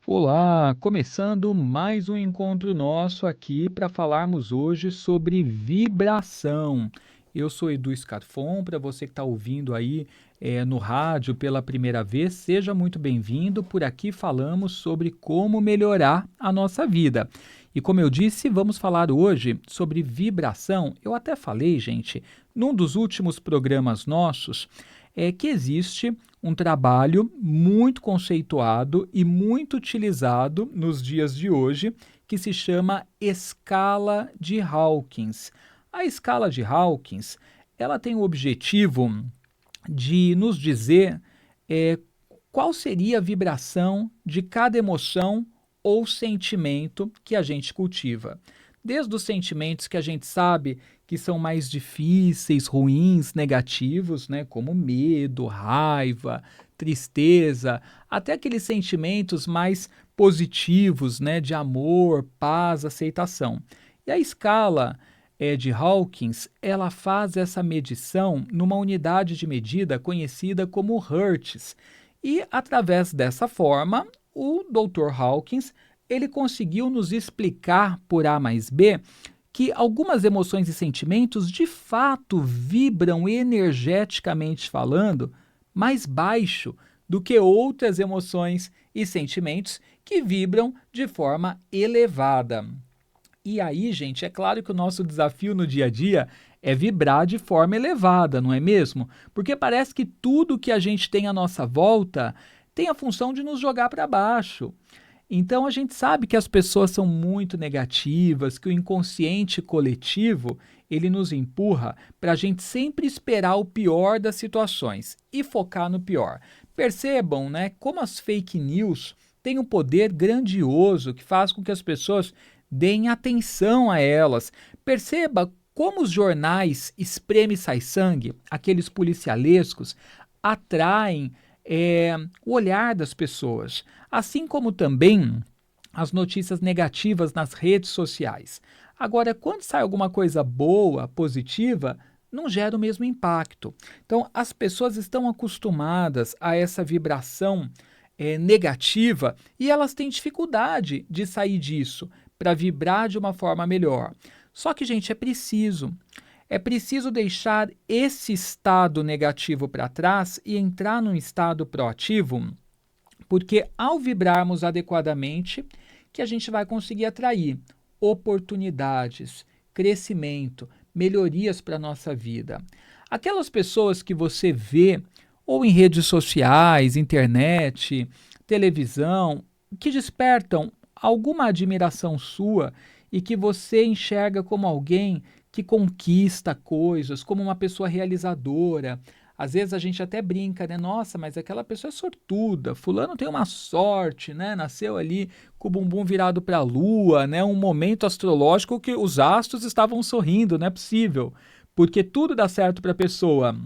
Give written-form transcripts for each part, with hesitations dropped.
Olá, começando mais um encontro nosso aqui para falarmos hoje sobre vibração. Eu sou Edu Scarfon, para você que está ouvindo aí no rádio pela primeira vez, seja muito bem-vindo. Por aqui falamos sobre como melhorar a nossa vida. E como eu disse, vamos falar hoje sobre vibração. Eu até falei, gente, num dos últimos programas nossos, que existe um trabalho muito conceituado e muito utilizado nos dias de hoje, que se chama escala de Hawkins. A escala de Hawkins, ela tem o objetivo de nos dizer é, qual seria a vibração de cada emoção ou sentimento que a gente cultiva. Desde os sentimentos que a gente sabe que são mais difíceis, ruins, negativos, né, como medo, raiva, tristeza, até aqueles sentimentos mais positivos, né, de amor, paz, aceitação. E a escala de Hawkins, ela faz essa medição numa unidade de medida conhecida como Hertz. E através dessa forma, o Dr. Hawkins, ele conseguiu nos explicar por A mais B que algumas emoções e sentimentos de fato vibram energeticamente falando mais baixo do que outras emoções e sentimentos que vibram de forma elevada. E aí, gente, é claro que o nosso desafio no dia a dia é vibrar de forma elevada, não é mesmo? Porque parece que tudo que a gente tem à nossa volta tem a função de nos jogar para baixo. Então a gente sabe que as pessoas são muito negativas, que o inconsciente coletivo ele nos empurra para a gente sempre esperar o pior das situações e focar no pior. Percebam, né, como as fake news têm um poder grandioso que faz com que as pessoas deem atenção a elas. Perceba como os jornais espreme sai sangue, aqueles policialescos, atraem o olhar das pessoas, assim como também as notícias negativas nas redes sociais. Agora, quando sai alguma coisa boa, positiva, não gera o mesmo impacto. Então, as pessoas estão acostumadas a essa vibração negativa e elas têm dificuldade de sair disso para vibrar de uma forma melhor. Só que, gente, é preciso deixar esse estado negativo para trás e entrar num estado proativo, porque ao vibrarmos adequadamente, que a gente vai conseguir atrair oportunidades, crescimento, melhorias para a nossa vida. Aquelas pessoas que você vê ou em redes sociais, internet, televisão, que despertam alguma admiração sua e que você enxerga como alguém que conquista coisas, como uma pessoa realizadora. Às vezes a gente até brinca, né? Nossa, mas aquela pessoa é sortuda. Fulano tem uma sorte, né? Nasceu ali com o bumbum virado para a lua, né? Um momento astrológico que os astros estavam sorrindo, não é possível. Porque tudo dá certo para a pessoa.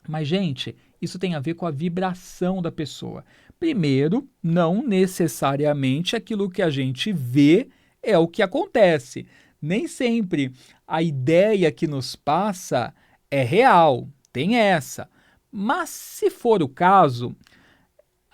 Mas, gente, isso tem a ver com a vibração da pessoa. Primeiro, não necessariamente aquilo que a gente vê é o que acontece. Nem sempre a ideia que nos passa é real, tem essa. Mas, se for o caso,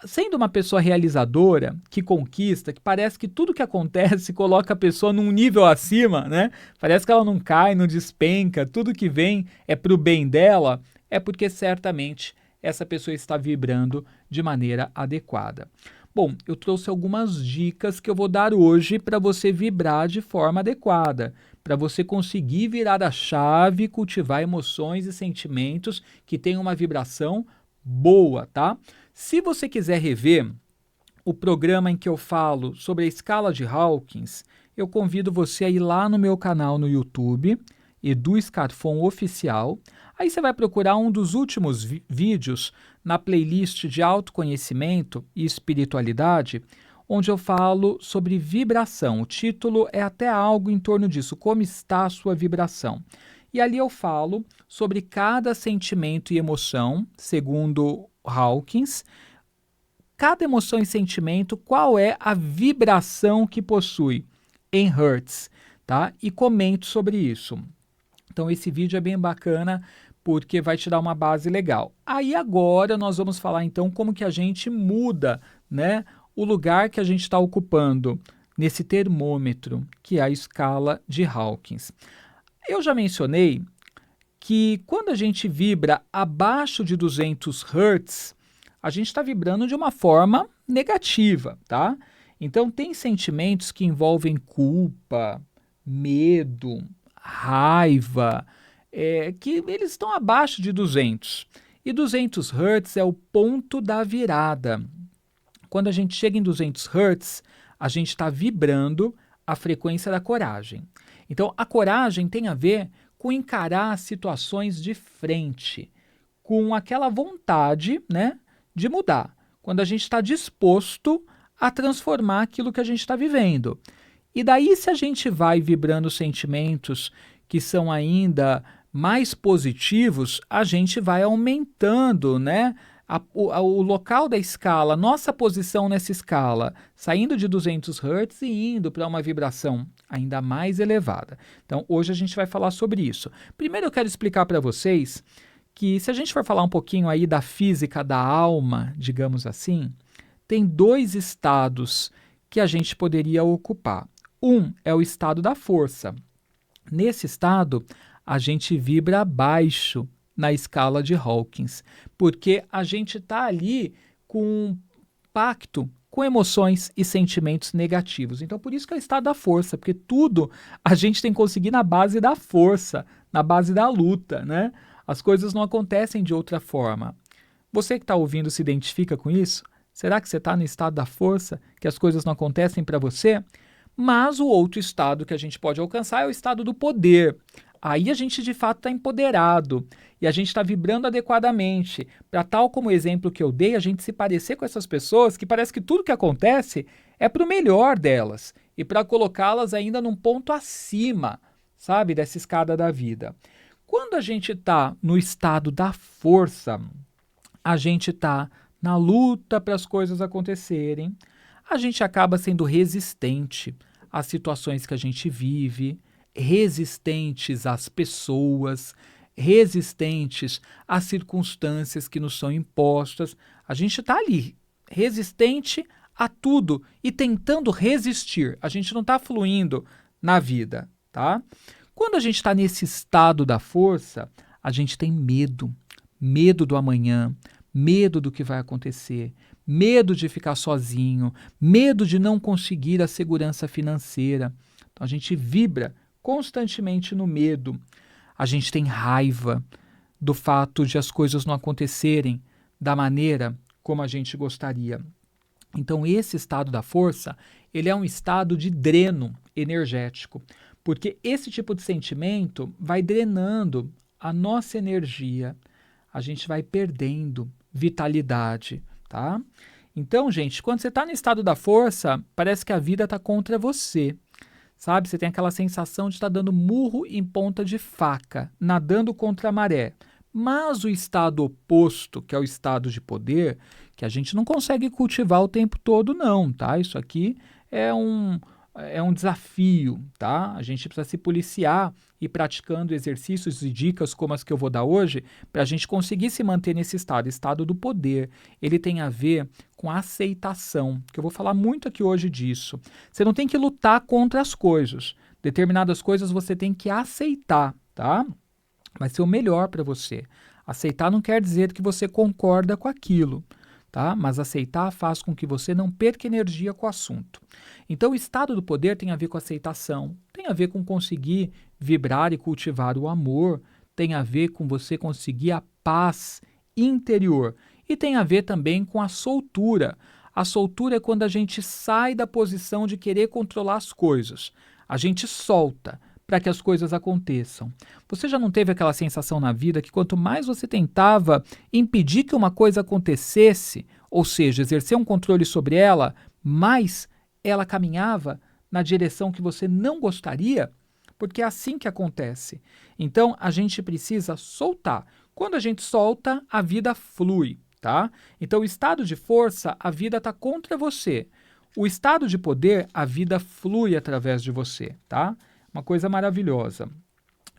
sendo uma pessoa realizadora, que conquista, que parece que tudo que acontece coloca a pessoa num nível acima, né? Parece que ela não cai, não despenca, tudo que vem é pro bem dela, é porque certamente essa pessoa está vibrando de maneira adequada. Bom, eu trouxe algumas dicas que eu vou dar hoje para você vibrar de forma adequada, para você conseguir virar a chave, cultivar emoções e sentimentos que tenham uma vibração boa, tá? Se você quiser rever o programa em que eu falo sobre a escala de Hawkins, eu convido você a ir lá no meu canal no YouTube, Edu Scarfon Oficial. Aí você vai procurar um dos últimos vídeos na playlist de autoconhecimento e espiritualidade, onde eu falo sobre vibração. O título é até algo em torno disso, como está a sua vibração. E ali eu falo sobre cada sentimento e emoção, segundo Hawkins, cada emoção e sentimento, qual é a vibração que possui em Hertz, tá? E comento sobre isso. Então esse vídeo é bem bacana porque vai te dar uma base legal. Aí agora nós vamos falar então como que a gente muda, né, o lugar que a gente está ocupando nesse termômetro, que é a escala de Hawkins. Eu já mencionei que quando a gente vibra abaixo de 200 Hz, a gente está vibrando de uma forma negativa, tá? Então, tem sentimentos que envolvem culpa, medo, raiva, que eles estão abaixo de 200. E 200 Hz é o ponto da virada. Quando a gente chega em 200 Hz, a gente está vibrando a frequência da coragem. Então, a coragem tem a ver com encarar situações de frente, com aquela vontade, né, de mudar. Quando a gente está disposto a transformar aquilo que a gente está vivendo. E daí, se a gente vai vibrando sentimentos que são ainda mais positivos, a gente vai aumentando, né, o local da escala, nossa posição nessa escala, saindo de 200 Hz e indo para uma vibração ainda mais elevada. Então, hoje a gente vai falar sobre isso. Primeiro eu quero explicar para vocês que se a gente for falar um pouquinho aí da física da alma, digamos assim, tem dois estados que a gente poderia ocupar. Um é o estado da força. Nesse estado, a gente vibra abaixo na escala de Hawkins, porque a gente está ali com um pacto com emoções e sentimentos negativos. Então, por isso que é o estado da força, porque tudo a gente tem que conseguir na base da força, na base da luta, né? As coisas não acontecem de outra forma. Você que está ouvindo se identifica com isso? Será que você está no estado da força, que as coisas não acontecem para você? Mas o outro estado que a gente pode alcançar é o estado do poder. Aí a gente de fato está empoderado e a gente está vibrando adequadamente para, tal como o exemplo que eu dei, a gente se parecer com essas pessoas que parece que tudo que acontece é para o melhor delas e para colocá-las ainda num ponto acima, sabe, dessa escada da vida. Quando a gente está no estado da força, a gente está na luta para as coisas acontecerem, a gente acaba sendo resistente às situações que a gente vive, resistentes às pessoas, resistentes às circunstâncias que nos são impostas. A gente está ali, resistente a tudo e tentando resistir. A gente não está fluindo na vida, tá? Quando a gente está nesse estado da força, a gente tem medo. Medo do amanhã, medo do que vai acontecer, medo de ficar sozinho, medo de não conseguir a segurança financeira. Então a gente vibra constantemente no medo. A gente tem raiva do fato de as coisas não acontecerem da maneira como a gente gostaria. Então esse estado da força, ele é um estado de dreno energético, porque esse tipo de sentimento vai drenando a nossa energia. A gente vai perdendo vitalidade, tá? Então, gente, quando você está no estado da força, parece que a vida está contra você, sabe? Você tem aquela sensação de estar dando murro em ponta de faca, nadando contra a maré. Mas o estado oposto, que é o estado de poder, que a gente não consegue cultivar o tempo todo, não, tá? Isso aqui é um desafio, tá? A gente precisa se policiar e praticando exercícios e dicas como as que eu vou dar hoje, para a gente conseguir se manter nesse estado do poder. Ele tem a ver com a aceitação, que eu vou falar muito aqui hoje disso. Você não tem que lutar contra as coisas. Determinadas coisas você tem que aceitar, tá? Vai ser o melhor para você. Aceitar não quer dizer que você concorda com aquilo, tá? Mas aceitar faz com que você não perca energia com o assunto. Então, o estado do poder tem a ver com aceitação, tem a ver com conseguir vibrar e cultivar o amor, tem a ver com você conseguir a paz interior e tem a ver também com a soltura. A soltura é quando a gente sai da posição de querer controlar as coisas. A gente solta para que as coisas aconteçam. Você já não teve aquela sensação na vida que quanto mais você tentava impedir que uma coisa acontecesse, ou seja, exercer um controle sobre ela, mais ela caminhava na direção que você não gostaria? Porque é assim que acontece. Então, a gente precisa soltar. Quando a gente solta, a vida flui, tá? Então, o estado de força, a vida está contra você. O estado de poder, a vida flui através de você, tá? Uma coisa maravilhosa.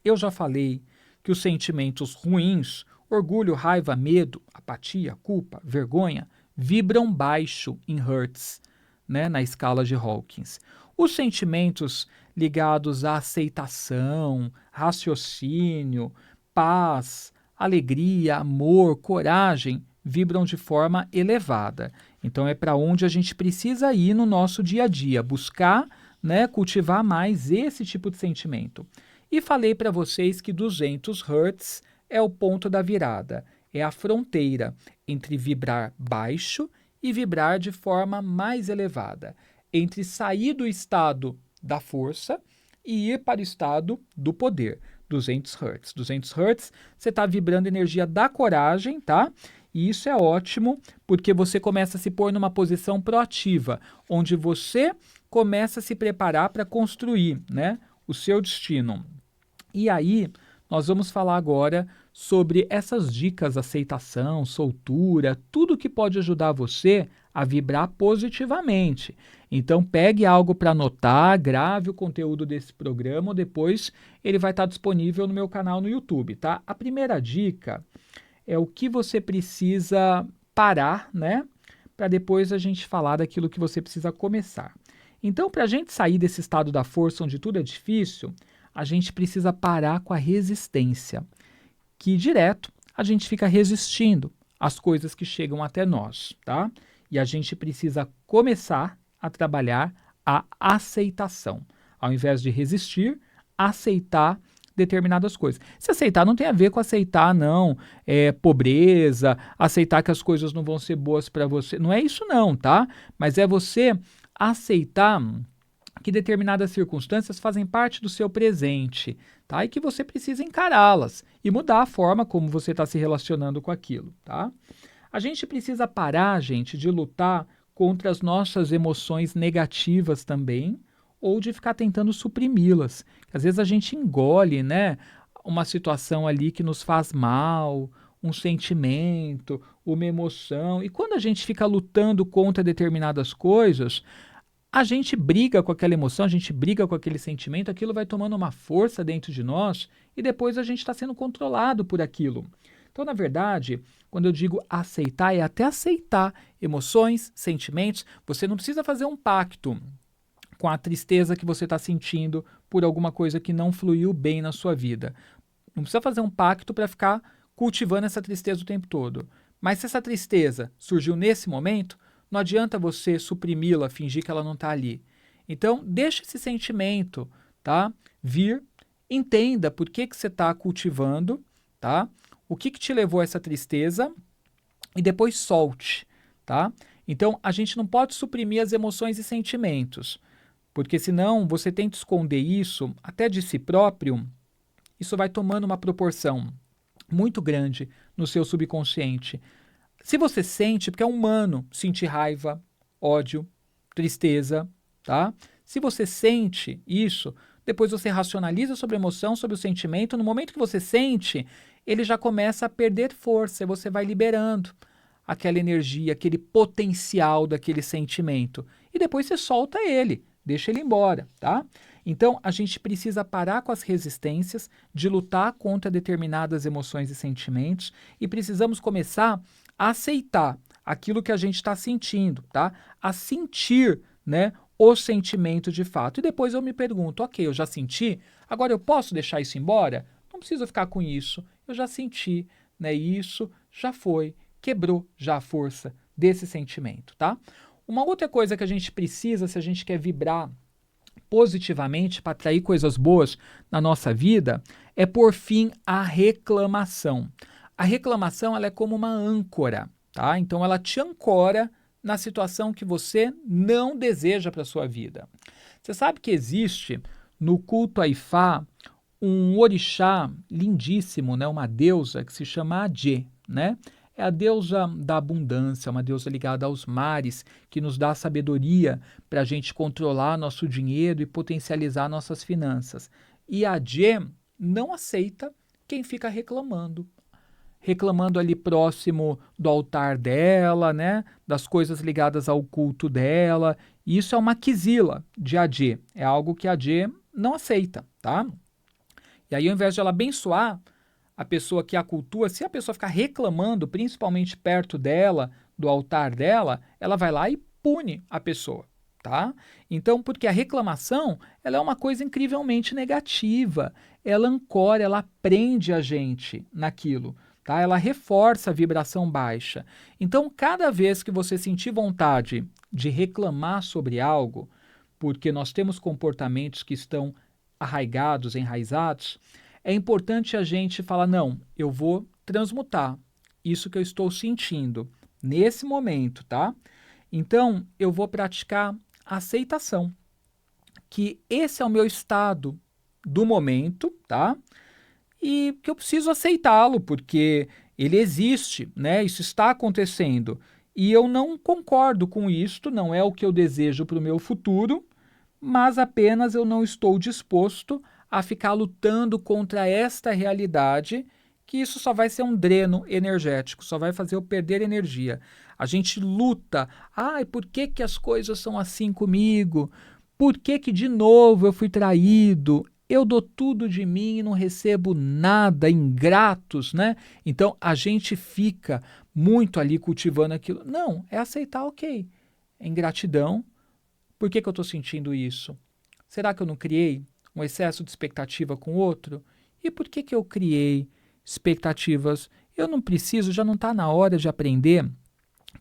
Eu já falei que os sentimentos ruins, orgulho, raiva, medo, apatia, culpa, vergonha, vibram baixo em Hertz, né, na escala de Hawkins. Os sentimentos ligados à aceitação, raciocínio, paz, alegria, amor, coragem, vibram de forma elevada. Então é para onde a gente precisa ir no nosso dia a dia, buscar, né, cultivar mais esse tipo de sentimento. E falei para vocês que 200 Hz é o ponto da virada, é a fronteira entre vibrar baixo e vibrar de forma mais elevada, entre sair do estado da força e ir para o estado do poder. 200 Hz. 200 Hz, você está vibrando energia da coragem, tá? E isso é ótimo, porque você começa a se pôr numa posição proativa, onde você começa a se preparar para construir, né, o seu destino. E aí, nós vamos falar agora sobre essas dicas, aceitação, soltura, tudo que pode ajudar você a vibrar positivamente. Então, pegue algo para anotar, grave o conteúdo desse programa, depois ele vai estar disponível no meu canal no YouTube, tá? A primeira dica é o que você precisa parar, né? Para depois a gente falar daquilo que você precisa começar. Então, para a gente sair desse estado da força onde tudo é difícil, a gente precisa parar com a resistência, que direto a gente fica resistindo às coisas que chegam até nós, tá? E a gente precisa começar a trabalhar a aceitação. Ao invés de resistir, aceitar determinadas coisas. Se aceitar não tem a ver com aceitar, não, pobreza, aceitar que as coisas não vão ser boas para você. Não é isso não, tá? Mas é você aceitar que determinadas circunstâncias fazem parte do seu presente, tá? E que você precisa encará-las e mudar a forma como você está se relacionando com aquilo, tá? A gente precisa parar, gente, de lutar contra as nossas emoções negativas também, ou de ficar tentando suprimi-las. Às vezes a gente engole, né, uma situação ali que nos faz mal, um sentimento, uma emoção, e quando a gente fica lutando contra determinadas coisas, a gente briga com aquela emoção, a gente briga com aquele sentimento, aquilo vai tomando uma força dentro de nós e depois a gente está sendo controlado por aquilo. Então, na verdade, quando eu digo aceitar, é até aceitar emoções, sentimentos. Você não precisa fazer um pacto com a tristeza que você está sentindo por alguma coisa que não fluiu bem na sua vida. Não precisa fazer um pacto para ficar cultivando essa tristeza o tempo todo. Mas se essa tristeza surgiu nesse momento, não adianta você suprimi-la, fingir que ela não está ali. Então, deixa esse sentimento, tá, vir, entenda por que você está cultivando, tá? O que te levou a essa tristeza e depois solte, tá? Então, a gente não pode suprimir as emoções e sentimentos, porque senão você tenta esconder isso até de si próprio, isso vai tomando uma proporção muito grande no seu subconsciente. Se você sente, porque é humano sentir raiva, ódio, tristeza, tá? Se você sente isso, depois você racionaliza sobre a emoção, sobre o sentimento. No momento que você sente, ele já começa a perder força, e você vai liberando aquela energia, aquele potencial daquele sentimento. E depois você solta ele, deixa ele embora, tá? Então, a gente precisa parar com as resistências de lutar contra determinadas emoções e sentimentos e precisamos começar a aceitar aquilo que a gente está sentindo, tá? A sentir, né, o sentimento de fato. E depois eu me pergunto, ok, eu já senti, agora eu posso deixar isso embora? Não preciso ficar com isso, eu já senti, né, isso já foi, quebrou já a força desse sentimento, tá? Uma outra coisa que a gente precisa, se a gente quer vibrar positivamente para atrair coisas boas na nossa vida, é por fim a reclamação. A reclamação ela é como uma âncora, tá? Então ela te ancora na situação que você não deseja para a sua vida. Você sabe que existe no culto a Ifá um orixá lindíssimo, né? Uma deusa que se chama Adjê, né? É a deusa da abundância, uma deusa ligada aos mares, que nos dá sabedoria para a gente controlar nosso dinheiro e potencializar nossas finanças. E a Adjê não aceita quem fica reclamando ali próximo do altar dela, né, das coisas ligadas ao culto dela. E isso é uma quizila de Adjê, é algo que a Adjê não aceita, tá? E aí, ao invés de ela abençoar a pessoa que a cultua, se a pessoa ficar reclamando, principalmente perto dela, do altar dela, ela vai lá e pune a pessoa, tá? Então, porque a reclamação, ela é uma coisa incrivelmente negativa, ela ancora, ela prende a gente naquilo, tá? Ela reforça a vibração baixa. Então, cada vez que você sentir vontade de reclamar sobre algo, porque nós temos comportamentos que estão arraigados, enraizados, é importante a gente falar: não, eu vou transmutar isso que eu estou sentindo nesse momento, tá? Então, eu vou praticar a aceitação, que esse é o meu estado do momento, tá? E que eu preciso aceitá-lo, porque ele existe, né? Isso está acontecendo. E eu não concordo com isto, não é o que eu desejo para o meu futuro, mas apenas eu não estou disposto a ficar lutando contra esta realidade, que isso só vai ser um dreno energético, só vai fazer eu perder energia. A gente luta, ai, por que que as coisas são assim comigo? Por que que de novo eu fui traído? Eu dou tudo de mim e não recebo nada, ingratos, né? Então a gente fica muito ali cultivando aquilo. Não, é aceitar, ok. É ingratidão. Por que que eu estou sentindo isso? Será que eu não criei um excesso de expectativa com o outro? E por que que eu criei expectativas? Eu não preciso, já não está na hora de aprender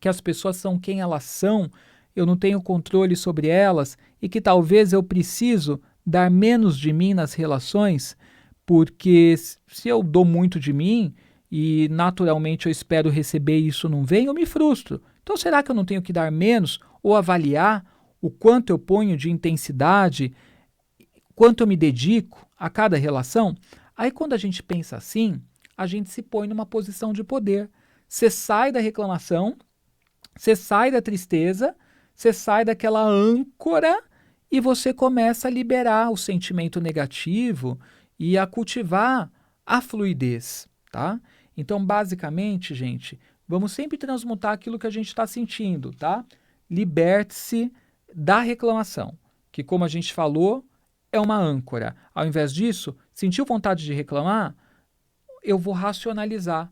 que as pessoas são quem elas são, eu não tenho controle sobre elas e que talvez eu preciso dar menos de mim nas relações, porque se eu dou muito de mim e naturalmente eu espero receber e isso não vem, eu me frustro. Então será que eu não tenho que dar menos ou avaliar o quanto eu ponho de intensidade, quanto eu me dedico a cada relação? Aí quando a gente pensa assim, a gente se põe numa posição de poder. Você sai da reclamação, você sai da tristeza, você sai daquela âncora e você começa a liberar o sentimento negativo e a cultivar a fluidez, tá? Então, basicamente, gente, vamos sempre transmutar aquilo que a gente está sentindo, tá? Liberte-se da reclamação, que, como a gente falou, é uma âncora. Ao invés disso, sentiu vontade de reclamar? Eu vou racionalizar.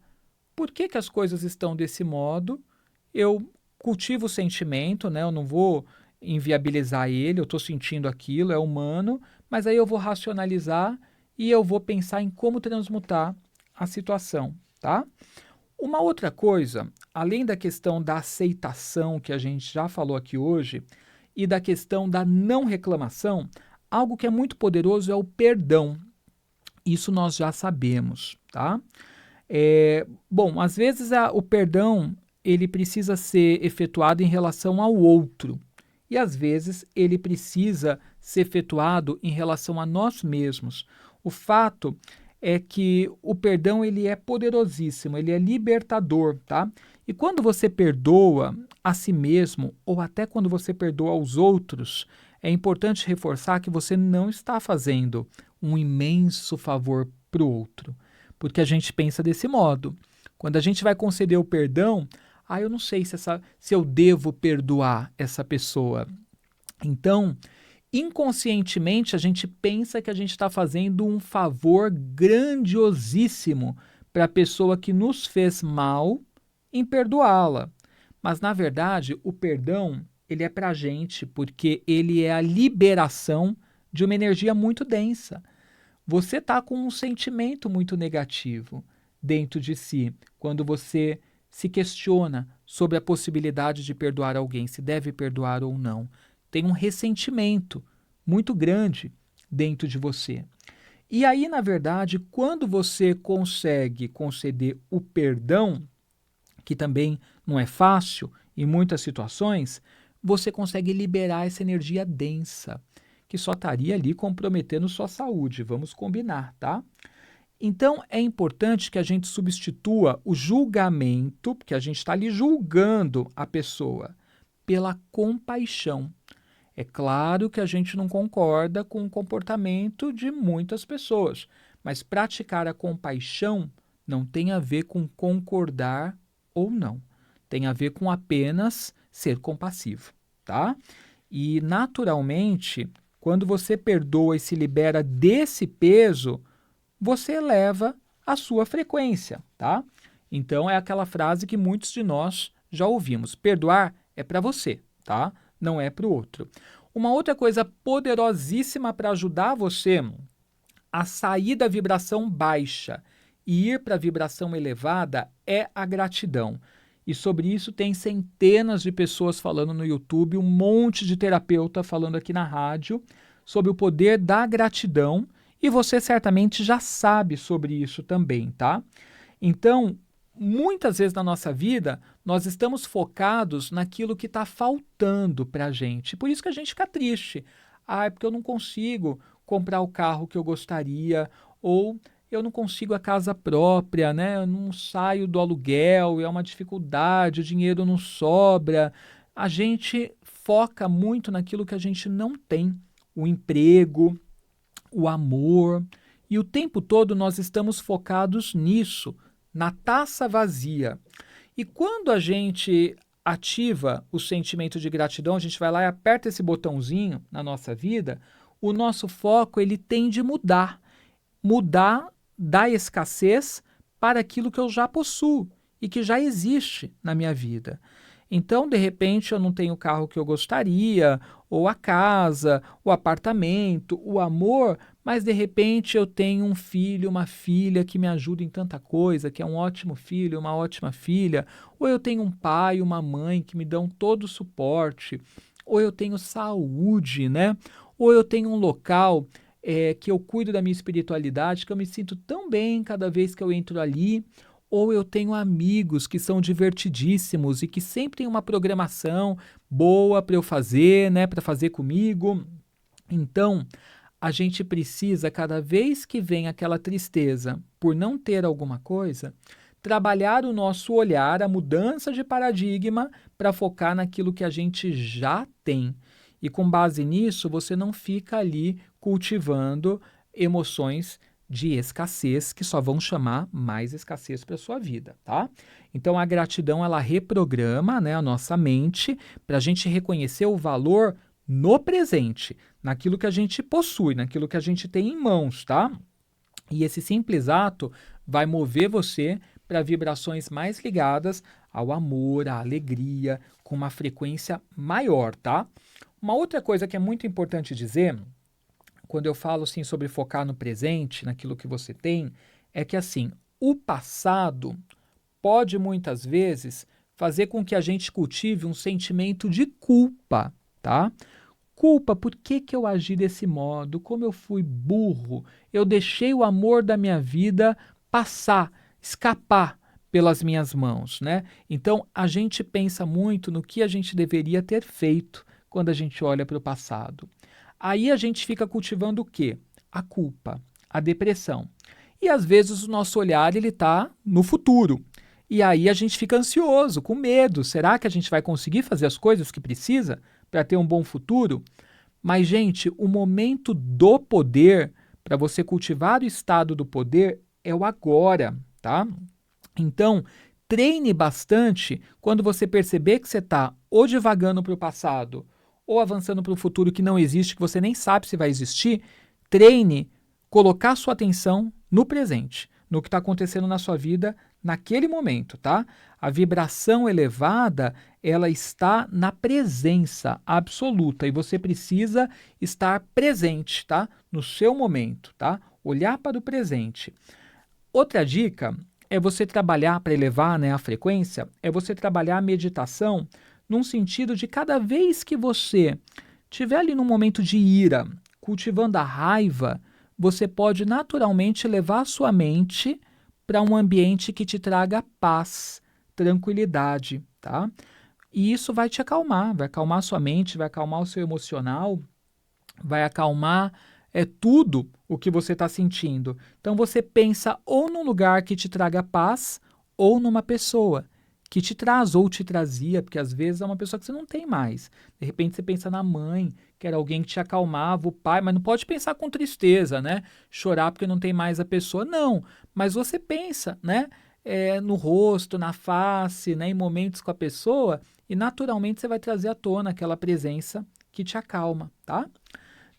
Por que que as coisas estão desse modo? Eu cultivo o sentimento, né? Eu não vou inviabilizar ele, eu estou sentindo aquilo, é humano, mas aí eu vou racionalizar e eu vou pensar em como transmutar a situação, tá? Uma outra coisa, além da questão da aceitação que a gente já falou aqui hoje e da questão da não reclamação, algo que é muito poderoso é o perdão. Isso nós já sabemos, tá? Bom, às vezes o perdão ele precisa ser efetuado em relação ao outro e às vezes ele precisa ser efetuado em relação a nós mesmos. O fato é que o perdão ele é poderosíssimo, ele é libertador, tá? E quando você perdoa a si mesmo ou até quando você perdoa aos outros, é importante reforçar que você não está fazendo um imenso favor para o outro, porque a gente pensa desse modo. Quando a gente vai conceder o perdão, eu não sei se eu devo perdoar essa pessoa. Então, inconscientemente, a gente pensa que a gente está fazendo um favor grandiosíssimo para a pessoa que nos fez mal em perdoá-la. Mas, na verdade, o perdão ele é para a gente porque ele é a liberação de uma energia muito densa. Você está com um sentimento muito negativo dentro de si quando você se questiona sobre a possibilidade de perdoar alguém, se deve perdoar ou não. Tem um ressentimento muito grande dentro de você. E aí, na verdade, quando você consegue conceder o perdão, que também não é fácil em muitas situações, você consegue liberar essa energia densa, que só estaria ali comprometendo sua saúde, vamos combinar, tá? Então, é importante que a gente substitua o julgamento, porque a gente está ali julgando a pessoa, pela compaixão. É claro que a gente não concorda com o comportamento de muitas pessoas, mas praticar a compaixão não tem a ver com concordar ou não. Tem a ver com apenas ser compassivo, tá? E, naturalmente, quando você perdoa e se libera desse peso, você eleva a sua frequência, tá? Então, é aquela frase que muitos de nós já ouvimos. Perdoar é para você, tá? Não é para o outro. Uma outra coisa poderosíssima para ajudar você a sair da vibração baixa e ir para a vibração elevada é a gratidão. E sobre isso tem centenas de pessoas falando no YouTube, um monte de terapeuta falando aqui na rádio sobre o poder da gratidão, e você certamente já sabe sobre isso também, tá? Então, muitas vezes na nossa vida, nós estamos focados naquilo que está faltando para a gente. Por isso que a gente fica triste. Ah, é porque eu não consigo comprar o carro que eu gostaria, ou eu não consigo a casa própria, né? Eu não saio do aluguel, é uma dificuldade, o dinheiro não sobra. A gente foca muito naquilo que a gente não tem, o emprego, o amor, e o tempo todo nós estamos focados nisso, na taça vazia. E quando a gente ativa o sentimento de gratidão, a gente vai lá e aperta esse botãozinho na nossa vida, o nosso foco ele tende a mudar da escassez para aquilo que eu já possuo e que já existe na minha vida. Então, de repente, eu não tenho o carro que eu gostaria, ou a casa, o apartamento, o amor, mas de repente eu tenho um filho, uma filha que me ajuda em tanta coisa, que é um ótimo filho, uma ótima filha, ou eu tenho um pai, uma mãe que me dão todo o suporte, ou eu tenho saúde, né? Ou eu tenho um local que eu cuido da minha espiritualidade, que eu me sinto tão bem cada vez que eu entro ali, ou eu tenho amigos que são divertidíssimos e que sempre tem uma programação boa para eu fazer, né, para fazer comigo. Então, a gente precisa, cada vez que vem aquela tristeza por não ter alguma coisa, trabalhar o nosso olhar, a mudança de paradigma para focar naquilo que a gente já tem. E com base nisso, você não fica ali cultivando emoções de escassez que só vão chamar mais escassez para a sua vida, tá? Então a gratidão ela reprograma, né, a nossa mente para a gente reconhecer o valor no presente, naquilo que a gente possui, naquilo que a gente tem em mãos, tá? E esse simples ato vai mover você para vibrações mais ligadas ao amor, à alegria, com uma frequência maior, tá? Uma outra coisa que é muito importante dizer, quando eu falo assim sobre focar no presente, naquilo que você tem, é que assim, o passado pode muitas vezes fazer com que a gente cultive um sentimento de culpa, tá? Culpa, por que que eu agi desse modo? Como eu fui burro? Eu deixei o amor da minha vida passar, escapar pelas minhas mãos, né? Então, a gente pensa muito no que a gente deveria ter feito quando a gente olha para o passado. Aí a gente fica cultivando o quê? A culpa, a depressão. E às vezes o nosso olhar ele está no futuro. E aí a gente fica ansioso, com medo. Será que a gente vai conseguir fazer as coisas que precisa para ter um bom futuro? Mas, gente, o momento do poder, para você cultivar o estado do poder, é o agora, tá? Então, treine bastante quando você perceber que você está ou divagando para o passado ou avançando para o futuro que não existe, que você nem sabe se vai existir. Treine colocar sua atenção no presente, no que está acontecendo na sua vida naquele momento, tá? A vibração elevada, ela está na presença absoluta e você precisa estar presente, tá? No seu momento, tá? Olhar para o presente. Outra dica é você trabalhar para elevar, né, a frequência, é você trabalhar a meditação num sentido de cada vez que você estiver ali num momento de ira, cultivando a raiva, você pode naturalmente levar a sua mente para um ambiente que te traga paz, tranquilidade, tá? E isso vai te acalmar, vai acalmar a sua mente, vai acalmar o seu emocional, vai acalmar tudo o que você está sentindo. Então você pensa ou num lugar que te traga paz ou numa pessoa que te traz ou te trazia, porque às vezes é uma pessoa que você não tem mais. De repente você pensa na mãe, que era alguém que te acalmava, o pai, mas não pode pensar com tristeza, né? Chorar porque não tem mais a pessoa, não. Mas você pensa, né? No rosto, na face, né? Em momentos com a pessoa, e naturalmente você vai trazer à tona aquela presença que te acalma, tá?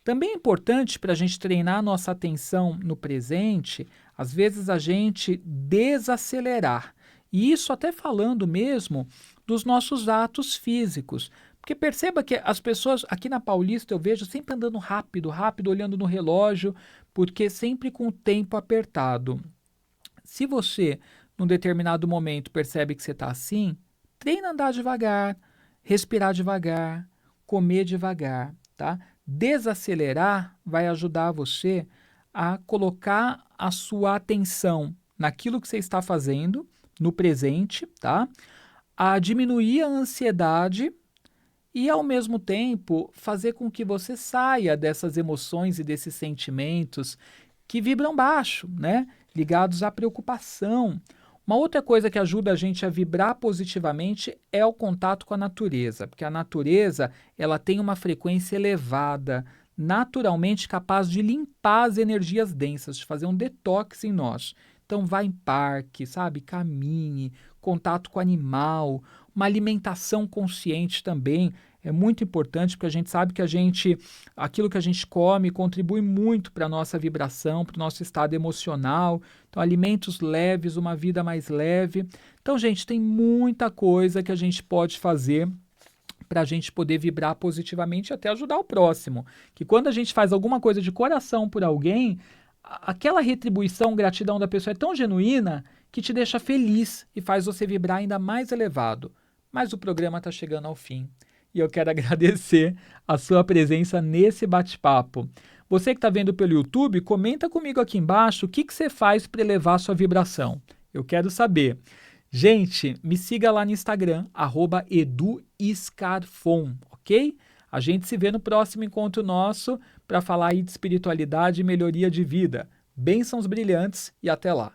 Também é importante para a gente treinar a nossa atenção no presente, às vezes a gente desacelerar. E isso até falando mesmo dos nossos atos físicos. Porque perceba que as pessoas aqui na Paulista eu vejo sempre andando rápido, rápido, olhando no relógio, porque sempre com o tempo apertado. Se você, num determinado momento, percebe que você está assim, treina a andar devagar, respirar devagar, comer devagar, tá? Desacelerar vai ajudar você a colocar a sua atenção naquilo que você está fazendo, no presente, tá? A diminuir a ansiedade e, ao mesmo tempo, fazer com que você saia dessas emoções e desses sentimentos que vibram baixo, né? Ligados à preocupação. Uma outra coisa que ajuda a gente a vibrar positivamente é o contato com a natureza, porque a natureza ela tem uma frequência elevada, naturalmente capaz de limpar as energias densas, de fazer um detox em nós. Então vá em parque, sabe? Caminhe, contato com o animal, uma alimentação consciente também é muito importante, porque a gente sabe que aquilo que a gente come contribui muito para a nossa vibração, para o nosso estado emocional. Então, alimentos leves, uma vida mais leve. Então, gente, tem muita coisa que a gente pode fazer para a gente poder vibrar positivamente e até ajudar o próximo. Que quando a gente faz alguma coisa de coração por alguém, aquela retribuição, gratidão da pessoa é tão genuína que te deixa feliz e faz você vibrar ainda mais elevado. Mas o programa está chegando ao fim e eu quero agradecer a sua presença nesse bate-papo. Você que está vendo pelo YouTube, comenta comigo aqui embaixo o que você faz para elevar a sua vibração. Eu quero saber. Gente, me siga lá no Instagram, @eduscarfon, ok? A gente se vê no próximo encontro nosso para falar aí de espiritualidade e melhoria de vida. Bênçãos brilhantes e até lá.